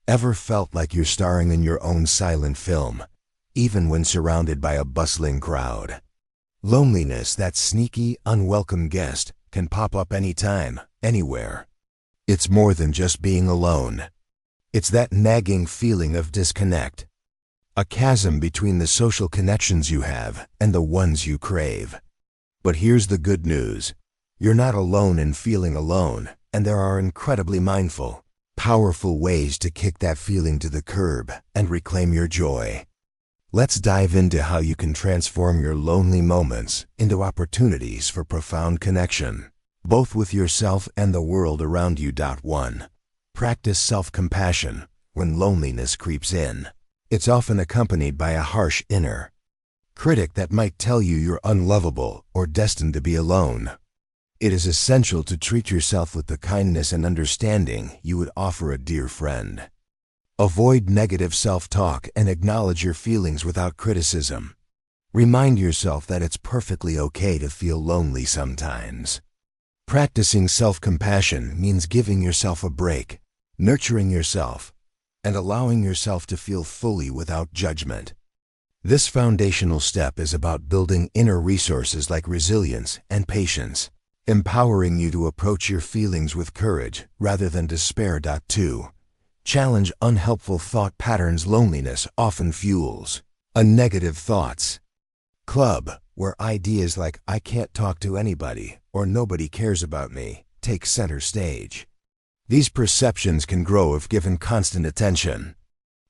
Ever felt like you're starring in your own silent film, even when surrounded by a bustling crowd? Loneliness, that sneaky, unwelcome guest, can pop up anytime, anywhere. It's more than just being alone. It's that nagging feeling of disconnect, a chasm between the social connections you have and the ones you crave. But here's the good news. You're not alone in feeling alone, and there are incredibly mindful, powerful ways to kick that feeling to the curb and reclaim your joy. Let's dive into how you can transform your lonely moments into opportunities for profound connection, both with yourself and the world around you. 1. Practice self-compassion when loneliness creeps in. It's often accompanied by a harsh inner critic that might tell you you're unlovable or destined to be alone. It is essential to treat yourself with the kindness and understanding you would offer a dear friend. Avoid negative self-talk and acknowledge your feelings without criticism. Remind yourself that it's perfectly okay to feel lonely sometimes. Practicing self-compassion means giving yourself a break, nurturing yourself, and allowing yourself to feel fully without judgment. This foundational step is about building inner resources like resilience and patience, empowering you to approach your feelings with courage rather than despair. 2. Challenge unhelpful thought patterns. Loneliness often fuels a negative thoughts club, where ideas like "I can't talk to anybody" or "nobody cares about me" take center stage. These perceptions can grow if given constant attention.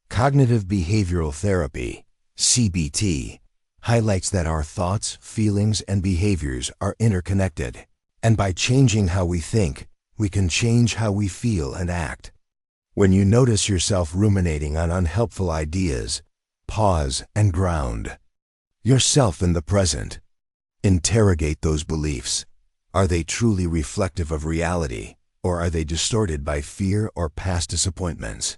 Cognitive behavioral therapy, CBT, highlights that our thoughts, feelings, and behaviors are interconnected, and by changing how we think, we can change how we feel and act. When you notice yourself ruminating on unhelpful ideas, pause and ground yourself in the present. Interrogate those beliefs. Are they truly reflective of reality, or are they distorted by fear or past disappointments?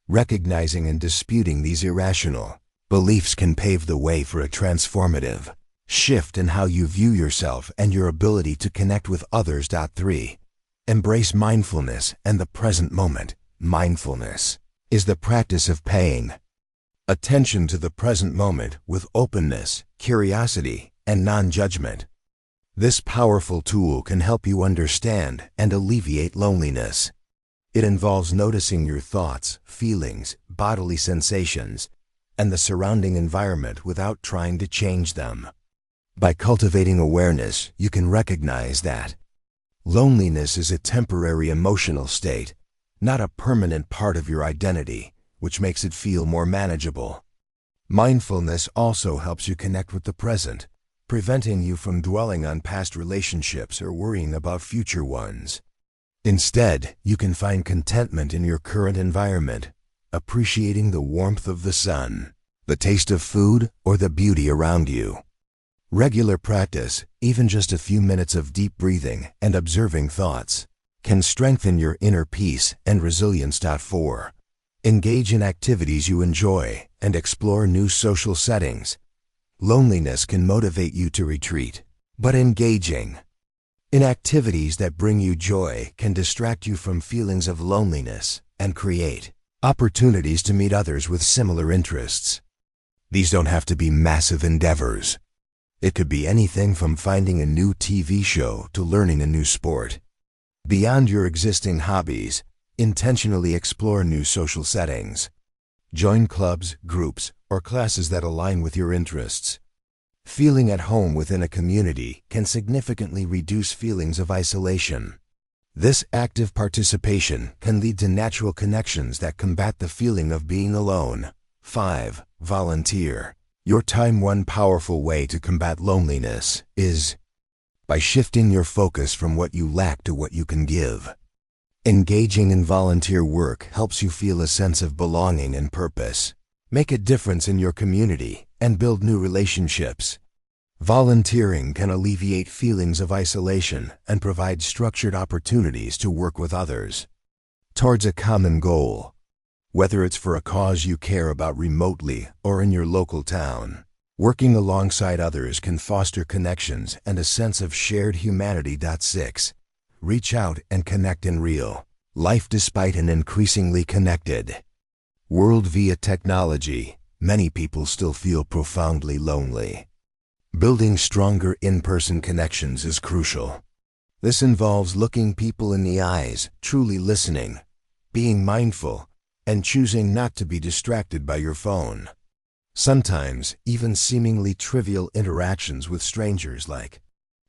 Recognizing and disputing these irrational beliefs can pave the way for a transformative shift in how you view yourself and your ability to connect with others. 3. Embrace mindfulness and the present moment. Mindfulness is the practice of paying attention to the present moment with openness, curiosity, and non-judgment. This powerful tool can help you understand and alleviate loneliness. It involves noticing your thoughts, feelings, bodily sensations, and the surrounding environment without trying to change them. By cultivating awareness, you can recognize that loneliness is a temporary emotional state, not a permanent part of your identity, which makes it feel more manageable. Mindfulness also helps you connect with the present, preventing you from dwelling on past relationships or worrying about future ones. Instead, you can find contentment in your current environment, appreciating the warmth of the sun, the taste of food, or the beauty around you. Regular practice, even just a few minutes of deep breathing and observing thoughts, can strengthen your inner peace and resilience. 4. Engage in activities you enjoy and explore new social settings. Loneliness can motivate you to retreat, but engaging in activities that bring you joy can distract you from feelings of loneliness and create opportunities to meet others with similar interests. These don't have to be massive endeavors. It could be anything from finding a new TV show to learning a new sport. Beyond your existing hobbies, intentionally explore new social settings. Join clubs, groups, or classes that align with your interests. Feeling at home within a community can significantly reduce feelings of isolation. This active participation can lead to natural connections that combat the feeling of being alone. 5. Volunteer your time. One powerful way to combat loneliness is by shifting your focus from what you lack to what you can give. Engaging in volunteer work helps you feel a sense of belonging and purpose, make a difference in your community, and build new relationships. Volunteering can alleviate feelings of isolation and provide structured opportunities to work with others towards a common goal. Whether it's for a cause you care about remotely or in your local town, working alongside others can foster connections and a sense of shared humanity. 6. Reach out and connect in real life. Despite an increasingly connected World via technology, many people still feel profoundly lonely. Building stronger in-person connections is crucial. This involves looking people in the eyes, truly listening, being mindful, and choosing not to be distracted by your phone. Sometimes, even seemingly trivial interactions with strangers like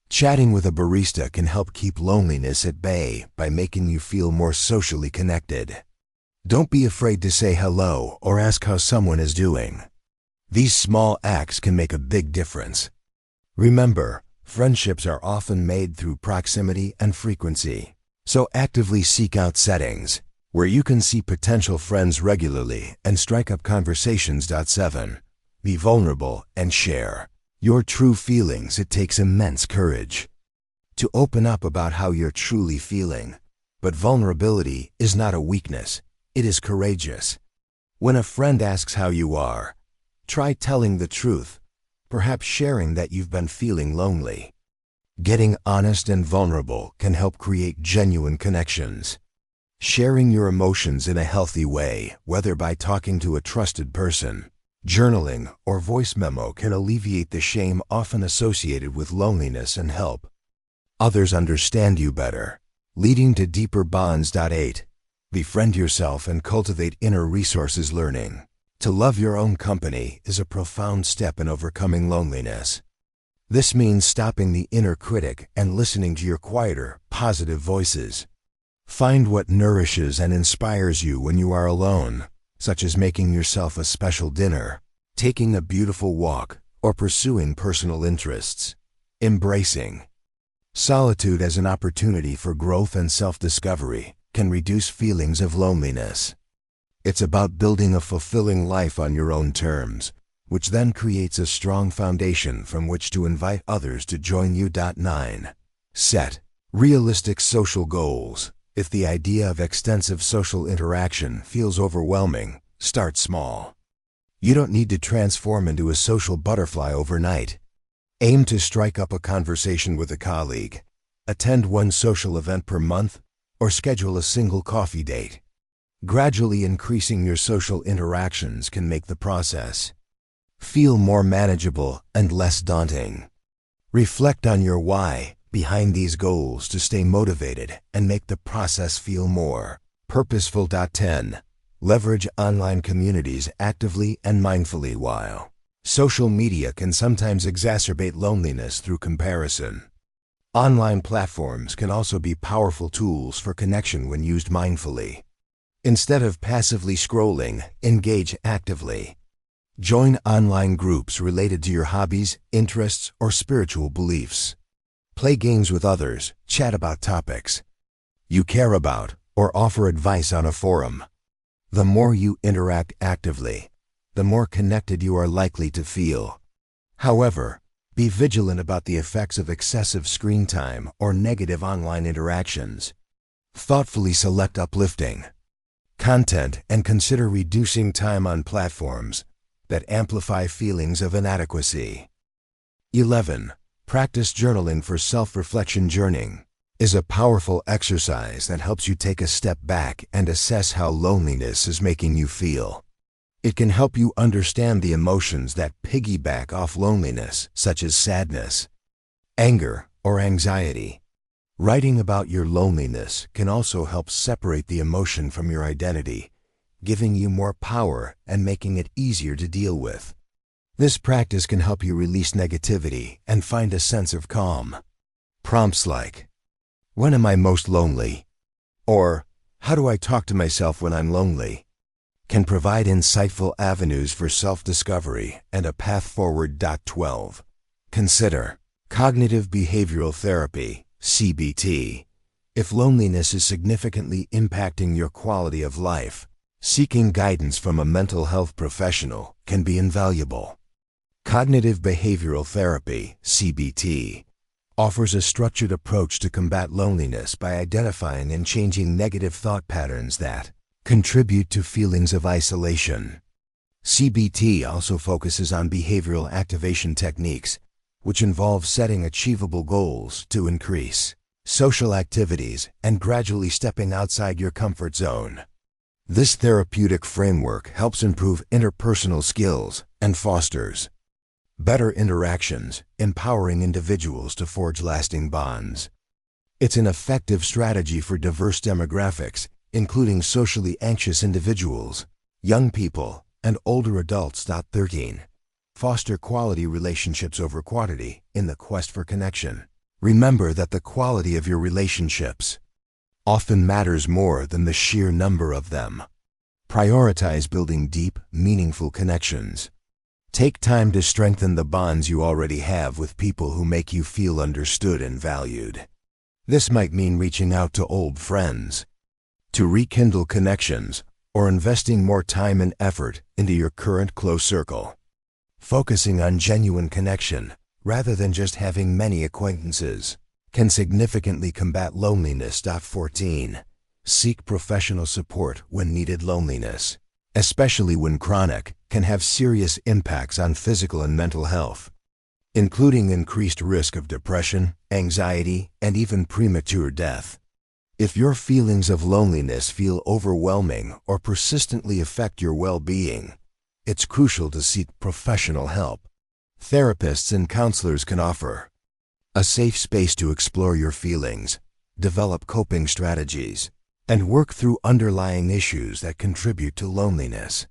chatting with a barista can help keep loneliness at bay by making you feel more socially connected. Don't be afraid to say hello or ask how someone is doing. These small acts can make a big difference. Remember, friendships are often made through proximity and frequency, so actively seek out settings where you can see potential friends regularly and strike up conversations. 7. Be vulnerable and share your true feelings. It takes immense courage to open up about how you're truly feeling, but vulnerability is not a weakness, it is courageous. When a friend asks how you are, try telling the truth, perhaps sharing that you've been feeling lonely. Getting honest and vulnerable can help create genuine connections. Sharing your emotions in a healthy way, whether by talking to a trusted person, journaling, or voice memo, can alleviate the shame often associated with loneliness and help others understand you better, leading to deeper bonds. 8. Befriend yourself and cultivate inner resources. Learning to love your own company is a profound step in overcoming loneliness. This means stopping the inner critic and listening to your quieter, positive voices. Find what nourishes and inspires you when you are alone, such as making yourself a special dinner, taking a beautiful walk, or pursuing personal interests. Embracing solitude as an opportunity for growth and self-discovery can reduce feelings of loneliness. It's about building a fulfilling life on your own terms, which then creates a strong foundation from which to invite others to join you. 9. Set realistic social goals. If the idea of extensive social interaction feels overwhelming, start small. You don't need to transform into a social butterfly overnight. Aim to strike up a conversation with a colleague, attend one social event per month, or schedule a single coffee date. Gradually increasing your social interactions can make the process feel more manageable and less daunting. Reflect on your why behind these goals to stay motivated and make the process feel more purposeful. 10. Leverage online communities actively and mindfully. While social media can sometimes exacerbate loneliness through comparison, online platforms can also be powerful tools for connection when used mindfully. Instead of passively scrolling, engage actively. Join online groups related to your hobbies, interests, or spiritual beliefs. Play games with others, chat about topics you care about, or offer advice on a forum. The more you interact actively, the more connected you are likely to feel. However, be vigilant about the effects of excessive screen time or negative online interactions. Thoughtfully select uplifting content and consider reducing time on platforms that amplify feelings of inadequacy. 11. Practice journaling for self-reflection. Journaling is a powerful exercise that helps you take a step back and assess how loneliness is making you feel. It can help you understand the emotions that piggyback off loneliness, such as sadness, anger, or anxiety. Writing about your loneliness can also help separate the emotion from your identity, giving you more power and making it easier to deal with. This practice can help you release negativity and find a sense of calm. Prompts like, "When am I most lonely?" or "How do I talk to myself when I'm lonely?" can provide insightful avenues for self-discovery and a path forward. 12. Consider cognitive behavioral therapy, CBT. If loneliness is significantly impacting your quality of life, seeking guidance from a mental health professional can be invaluable. Cognitive behavioral therapy, CBT, offers a structured approach to combat loneliness by identifying and changing negative thought patterns that contribute to feelings of isolation. CBT also focuses on behavioral activation techniques, which involve setting achievable goals to increase social activities and gradually stepping outside your comfort zone. This therapeutic framework helps improve interpersonal skills and fosters better interactions, empowering individuals to forge lasting bonds. It's an effective strategy for diverse demographics, including socially anxious individuals, young people, and older adults. 13. Foster quality relationships over quantity in the quest for connection. Remember that the quality of your relationships often matters more than the sheer number of them. Prioritize building deep, meaningful connections. Take time to strengthen the bonds you already have with people who make you feel understood and valued. This might mean reaching out to old friends to rekindle connections, or investing more time and effort into your current close circle. Focusing on genuine connection, rather than just having many acquaintances, can significantly combat loneliness. 14. Seek professional support when needed. Loneliness, especially when chronic, can have serious impacts on physical and mental health, including increased risk of depression, anxiety, and even premature death. If your feelings of loneliness feel overwhelming or persistently affect your well-being, it's crucial to seek professional help. Therapists and counselors can offer a safe space to explore your feelings, develop coping strategies, and work through underlying issues that contribute to loneliness.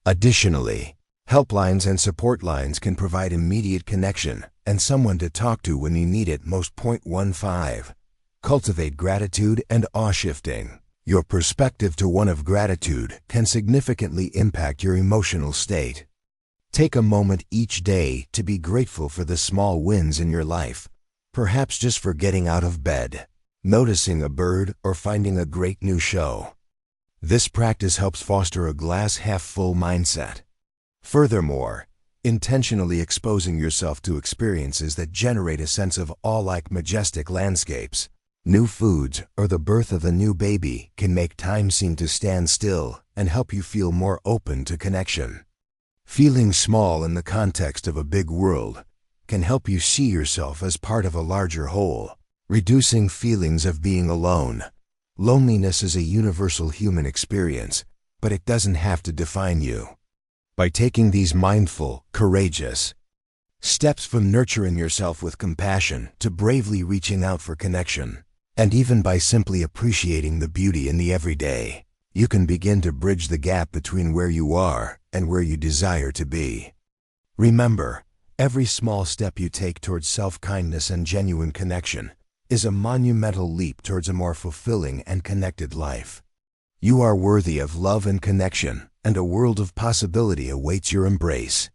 Additionally, helplines and support lines can provide immediate connection and someone to talk to when you need it most. 15. Cultivate gratitude and awe-shifting. Your perspective to one of gratitude can significantly impact your emotional state. Take a moment each day to be grateful for the small wins in your life, perhaps just for getting out of bed, noticing a bird, or finding a great new show. This practice helps foster a glass-half-full mindset. Furthermore, intentionally exposing yourself to experiences that generate a sense of awe, like majestic landscapes, new foods, or the birth of a new baby, can make time seem to stand still and help you feel more open to connection. Feeling small in the context of a big world can help you see yourself as part of a larger whole, reducing feelings of being alone. Loneliness is a universal human experience, but it doesn't have to define you. By taking these mindful, courageous steps, from nurturing yourself with compassion to bravely reaching out for connection, and even by simply appreciating the beauty in the everyday, you can begin to bridge the gap between where you are and where you desire to be. Remember, every small step you take towards self-kindness and genuine connection is a monumental leap towards a more fulfilling and connected life. You are worthy of love and connection, and a world of possibility awaits your embrace.